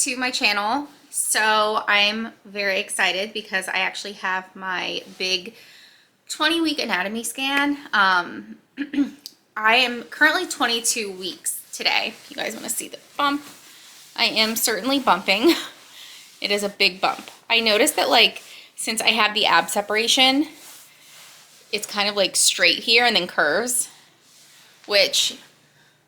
to my channel. So I'm very excited because I actually have my big 20-week anatomy scan. I am currently 22 weeks today. If you guys want to see the bump, I am certainly bumping. It is a big bump. I noticed that like since I have the ab separation, it's kind of like straight here and then curves, which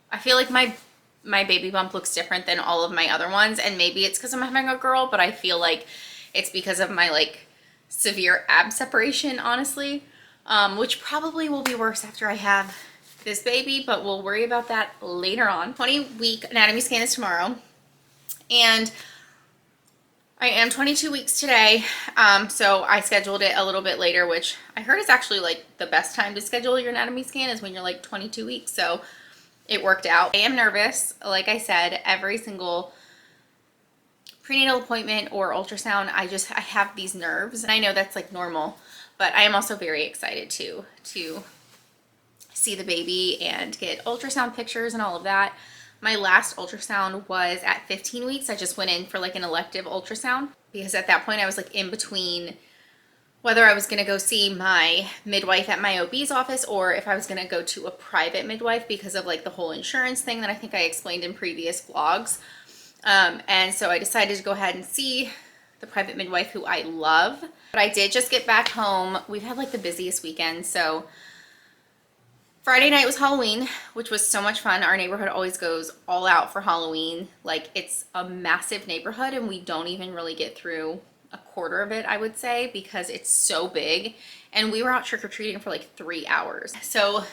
I feel like my baby bump looks different than all of my other ones, and maybe it's because I'm having a girl, but I feel like it's because of my like severe ab separation, honestly, which probably will be worse after I have this baby, but we'll worry about that later on. 20-week anatomy scan is tomorrow, and I am 22 weeks today, so I scheduled it a little bit later, which I heard is actually like the best time to schedule your anatomy scan is when you're like 22 weeks, so it worked out. I am nervous. Like I said, every single prenatal appointment or ultrasound, I have these nerves, and I know that's like normal, but I am also very excited to see the baby and get ultrasound pictures and all of that. My last ultrasound was at 15 weeks. I just went in for like an elective ultrasound because at that point I was like in between whether I was going to go see my midwife at my OB's office or if I was going to go to a private midwife because of like the whole insurance thing that I think I explained in previous vlogs. And so I decided to go ahead and see the private midwife who I love. But I did just get back home. We've had like the busiest weekend, so Friday night was Halloween, which was so much fun. Our neighborhood always goes all out for Halloween. Like, it's a massive neighborhood and we don't even really get through a quarter of it, I would say, because it's so big. And we were out trick-or-treating for like 3 hours. So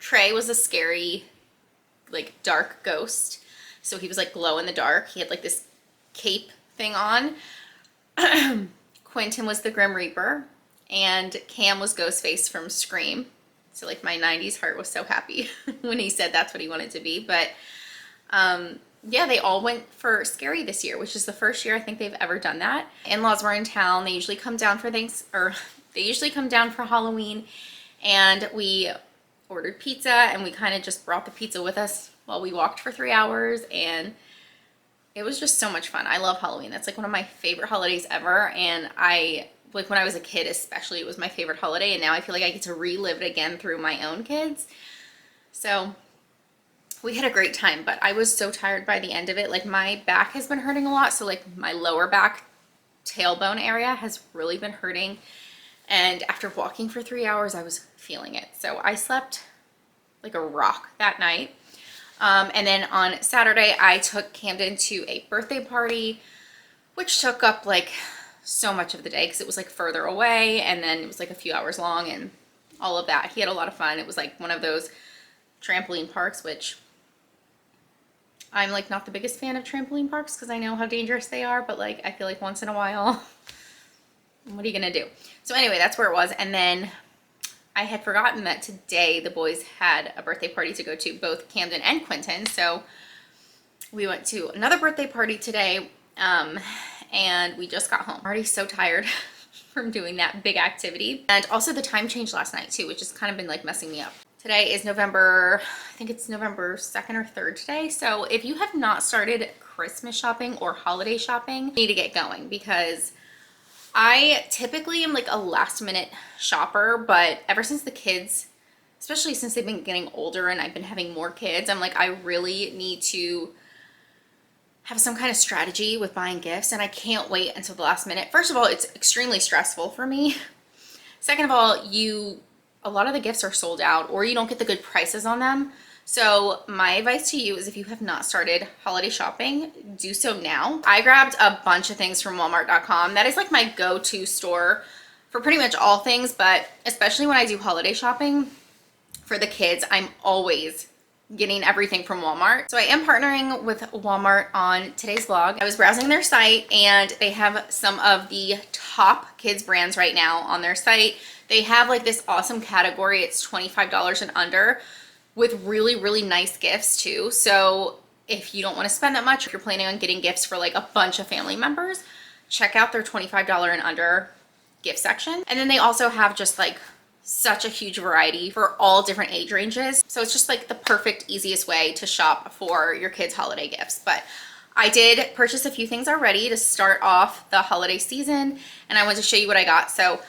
Trey was a scary, like, dark ghost. So he was like glow in the dark. He had like this cape thing on. Quentin was the Grim Reaper, and Cam was Ghostface from Scream. So like my 90s heart was so happy when he said that's what he wanted to be. But yeah, they all went for scary this year, which is the first year I think they've ever done that. In-laws were in town. They usually come down for Halloween, and we ordered pizza, and we kind of just brought the pizza with us while we walked for 3 hours, and it was just so much fun. I love Halloween. That's like one of my favorite holidays ever, and like when I was a kid especially, it was my favorite holiday, and now I feel like I get to relive it again through my own kids. So we had a great time, but I was so tired by the end of it. Like, my back has been hurting a lot, so like my lower back tailbone area has really been hurting, and after walking for 3 hours I was feeling it. So I slept like a rock that night. And then on Saturday I took Camden to a birthday party, which took up like so much of the day because it was like further away, and then it was like a few hours long and all of that. He had a lot of fun. It was like one of those trampoline parks, which I'm like not the biggest fan of trampoline parks because I know how dangerous they are, but like I feel like once in a while, what are you gonna do? So anyway, that's where it was. And then I had forgotten that today the boys had a birthday party to go to, both Camden and Quentin. So we went to another birthday party today, and we just got home. I'm already so tired from doing that big activity. And also the time changed last night too, which has kind of been like messing me up. Today is November, I think it's November 2nd or 3rd today. So if you have not started Christmas shopping or holiday shopping, you need to get going, because I typically am like a last minute shopper, but ever since the kids, especially since they've been getting older and I've been having more kids, I'm like, I really need to have some kind of strategy with buying gifts, and I can't wait until the last minute. First of all, it's extremely stressful for me. Second of all, a lot of the gifts are sold out, or you don't get the good prices on them. So my advice to you is, if you have not started holiday shopping, do so now. I grabbed a bunch of things from Walmart.com. That is like my go-to store for pretty much all things, but especially when I do holiday shopping for the kids, I'm always getting everything from Walmart. So I am partnering with Walmart on today's vlog. I was browsing their site, and they have some of the top kids brands right now on their site. They have like this awesome category. It's $25 and under, with really, really nice gifts too. So if you don't want to spend that much, if you're planning on getting gifts for like a bunch of family members, check out their $25 and under gift section. And then they also have just like such a huge variety for all different age ranges. So it's just like the perfect, easiest way to shop for your kids' holiday gifts. But I did purchase a few things already to start off the holiday season, and I want to show you what I got. So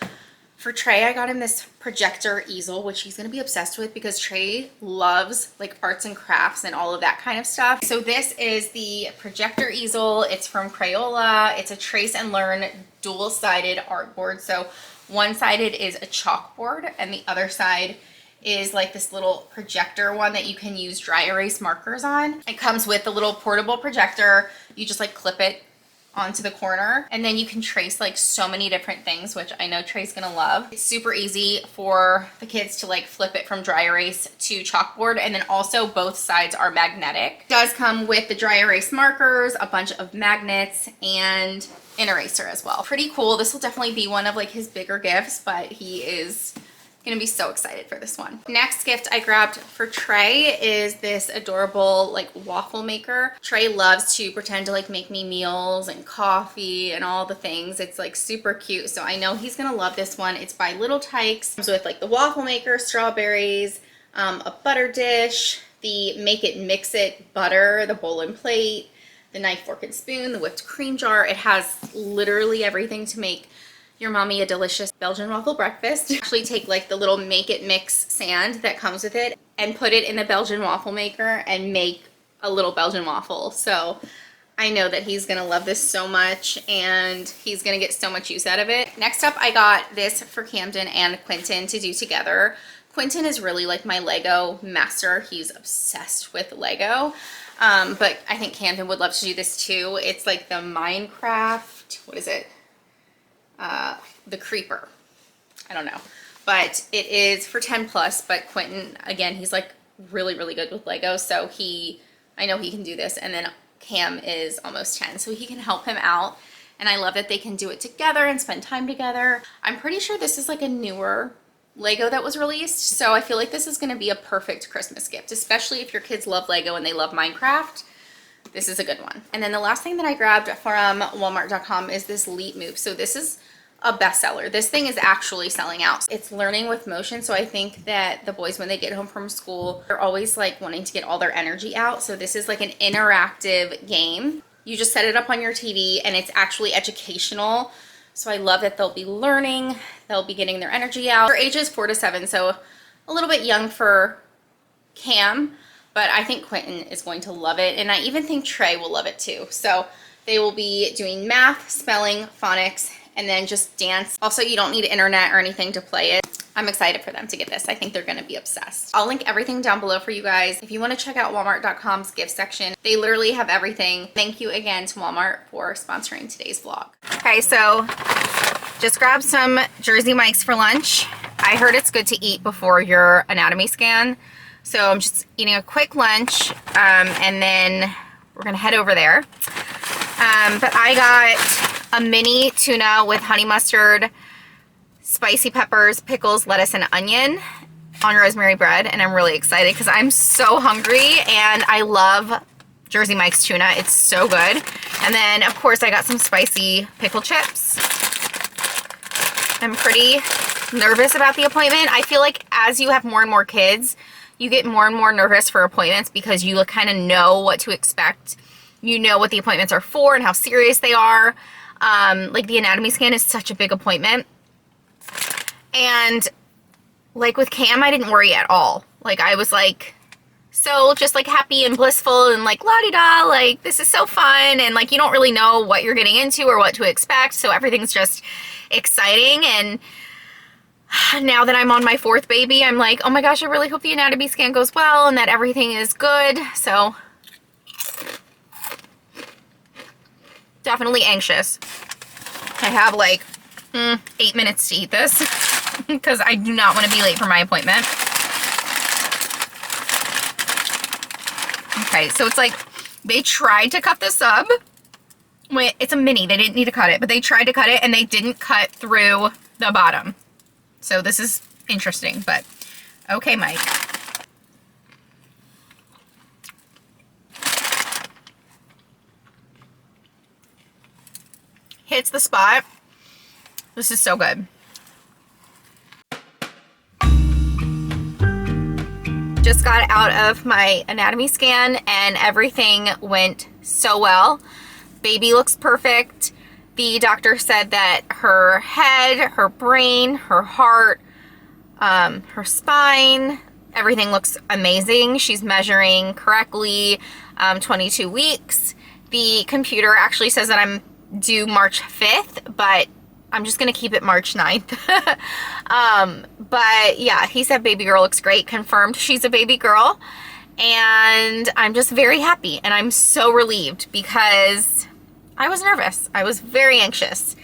for Trey, I got him this projector easel, which he's gonna be obsessed with because Trey loves like arts and crafts and all of that kind of stuff. So this is the projector easel. It's from Crayola. It's a trace and learn dual-sided artboard. So one-sided is a chalkboard and the other side is like this little projector one that you can use dry erase markers on. It comes with a little portable projector. You just like clip it onto the corner, and then you can trace like so many different things, which I know Trey's gonna love. It's super easy for the kids to like flip it from dry erase to chalkboard, and then also both sides are magnetic. It does come with the dry erase markers, a bunch of magnets, and an eraser as well. Pretty cool. This will definitely be one of like his bigger gifts, but he is gonna be so excited for this one. Next gift I grabbed for Trey is this adorable like waffle maker. Trey loves to pretend to like make me meals and coffee and all the things. It's like super cute, so I know he's gonna love this one. It's by Little Tykes. Comes with like the waffle maker, strawberries, a butter dish, the make it mix it butter, the bowl and plate, the knife, fork, and spoon, the whipped cream jar. It has literally everything to make your mommy a delicious Belgian waffle breakfast. Actually take like the little make it mix sand that comes with it and put it in the Belgian waffle maker and make a little Belgian waffle. So I know that he's gonna love this so much and he's gonna get so much use out of it. Next up, I got this for Camden and Quentin to do together. Quentin is really like my Lego master. He's obsessed with Lego. But I think Camden would love to do this too. It's like the Minecraft, what is it? The Creeper. I don't know. But it is for 10 plus, but Quentin, again, he's like really, really good with Lego. So I know he can do this. And then Cam is almost 10, so he can help him out. And I love that they can do it together and spend time together. I'm pretty sure this is like a newer Lego that was released. So I feel like this is going to be a perfect Christmas gift, especially if your kids love Lego and they love Minecraft. This is a good one. And then the last thing that I grabbed from Walmart.com is this Leap Move. So this is a bestseller. This thing is actually selling out. It's learning with motion. So I think that the boys, when they get home from school, they're always like wanting to get all their energy out. So this is like an interactive game. You just set it up on your TV and it's actually educational. So I love that they'll be learning, they'll be getting their energy out. Their ages 4 to 7, so a little bit young for Cam, but I think Quentin is going to love it. And I even think Trey will love it too. So they will be doing math, spelling, phonics, and then just dance. Also, you don't need internet or anything to play it. I'm excited for them to get this. I think they're gonna be obsessed. I'll link everything down below for you guys. If you wanna check out Walmart.com's gift section, they literally have everything. Thank you again to Walmart for sponsoring today's vlog. Okay, so just grab some Jersey Mike's for lunch. I heard it's good to eat before your anatomy scan. So I'm just eating a quick lunch and then we're gonna head over there. But I got a mini tuna with honey mustard, spicy peppers, pickles, lettuce, and onion on rosemary bread. And I'm really excited because I'm so hungry and I love Jersey Mike's tuna. It's so good. And then of course I got some spicy pickle chips. I'm pretty nervous about the appointment. I feel like as you have more and more kids, you get more and more nervous for appointments because you kind of know what to expect. You know what the appointments are for and how serious they are. Like the anatomy scan is such a big appointment. And like with Cam, I didn't worry at all. Like I was like, so just like happy and blissful and like la-di-da, like this is so fun. And like, you don't really know what you're getting into or what to expect. So everything's just exciting. And now that I'm on my 4th baby, I'm like, oh my gosh, I really hope the anatomy scan goes well and that everything is good. So definitely anxious. I have like 8 minutes to eat this because I do not want to be late for my appointment. Okay, so it's like they tried to cut the sub. Wait, it's a mini. They didn't need to cut it, but they tried to cut it and they didn't cut through the bottom. So this is interesting, but okay, Mike. Hits the spot. This is so good. Just got out of my anatomy scan and everything went so well. Baby looks perfect. The doctor said that her head, her brain, her heart, her spine, everything looks amazing. She's measuring correctly, 22 weeks. The computer actually says that I'm due March 5th, but I'm just gonna keep it March 9th. But yeah, he said baby girl looks great, confirmed she's a baby girl. And I'm just very happy, and I'm so relieved because I was nervous. I was very anxious.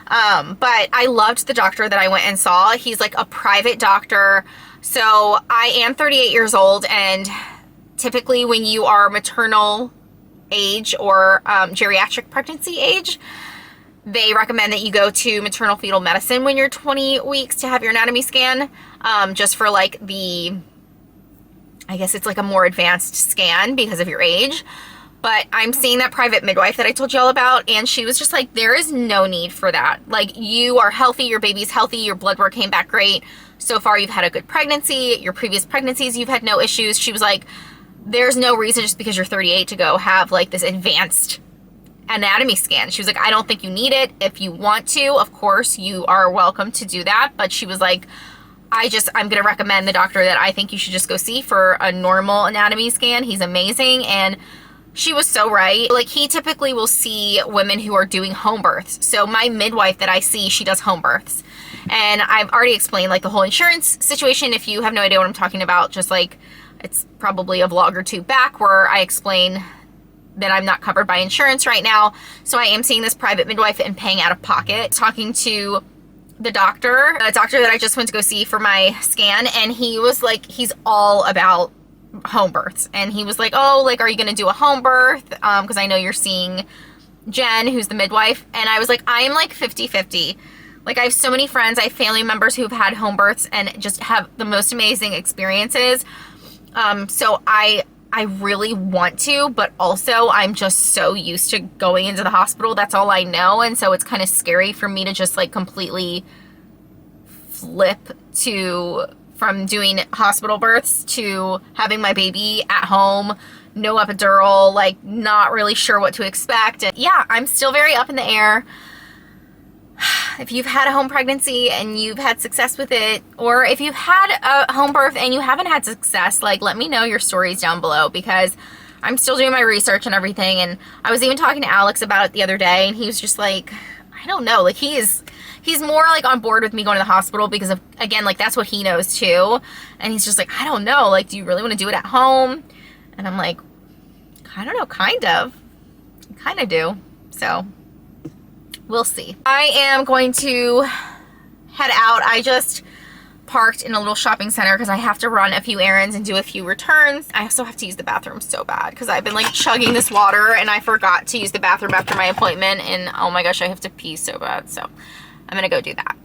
But I loved the doctor that I went and saw. He's like a private doctor. So I am 38 years old, and typically when you are maternal age or geriatric pregnancy age, they recommend that you go to maternal fetal medicine when you're 20 weeks to have your anatomy scan, just for like I guess it's like a more advanced scan because of your age. But I'm seeing that private midwife that I told you all about, and she was just like, there is no need for that. Like, you are healthy, your baby's healthy, your blood work came back great. So far, you've had a good pregnancy. Your previous pregnancies, you've had no issues. She was like, there's no reason just because you're 38 to go have like this advanced anatomy scan. She was like, I don't think you need it. If you want to, of course, you are welcome to do that. But she was like, I'm going to recommend the doctor that I think you should just go see for a normal anatomy scan. He's amazing. And she was so right. Like, he typically will see women who are doing home births. So my midwife that I see, she does home births. And I've already explained like the whole insurance situation. If you have no idea what I'm talking about, just like, it's probably a vlog or two back where I explain that I'm not covered by insurance right now. So I am seeing this private midwife and paying out of pocket, talking to the doctor that I just went to go see for my scan. And he was like, he's all about home births. And he was like, oh, like, are you going to do a home birth? Because I know you're seeing Jen, who's the midwife. And I was like, I am like 50-50. Like, I have so many friends, I have family members who've had home births and just have the most amazing experiences. So I really want to, but also I'm just so used to going into the hospital. That's all I know. And so it's kind of scary for me to just like completely flip from doing hospital births to having my baby at home, no epidural, like not really sure what to expect. And yeah, I'm still very up in the air. If you've had a home pregnancy and you've had success with it, or if you've had a home birth and you haven't had success, like, let me know your stories down below, because I'm still doing my research and everything. And I was even talking to Alex about it the other day, and he was just like, I don't know, like he's more like on board with me going to the hospital because of, again, like that's what he knows too. And he's just like, I don't know, like, do you really want to do it at home? And I'm like, I don't know, kind of do. So we'll see. I am going to head out. I just parked in a little shopping center because I have to run a few errands and do a few returns. I also have to use the bathroom so bad because I've been like chugging this water and I forgot to use the bathroom after my appointment, and oh my gosh, I have to pee so bad. So I'm gonna go do that.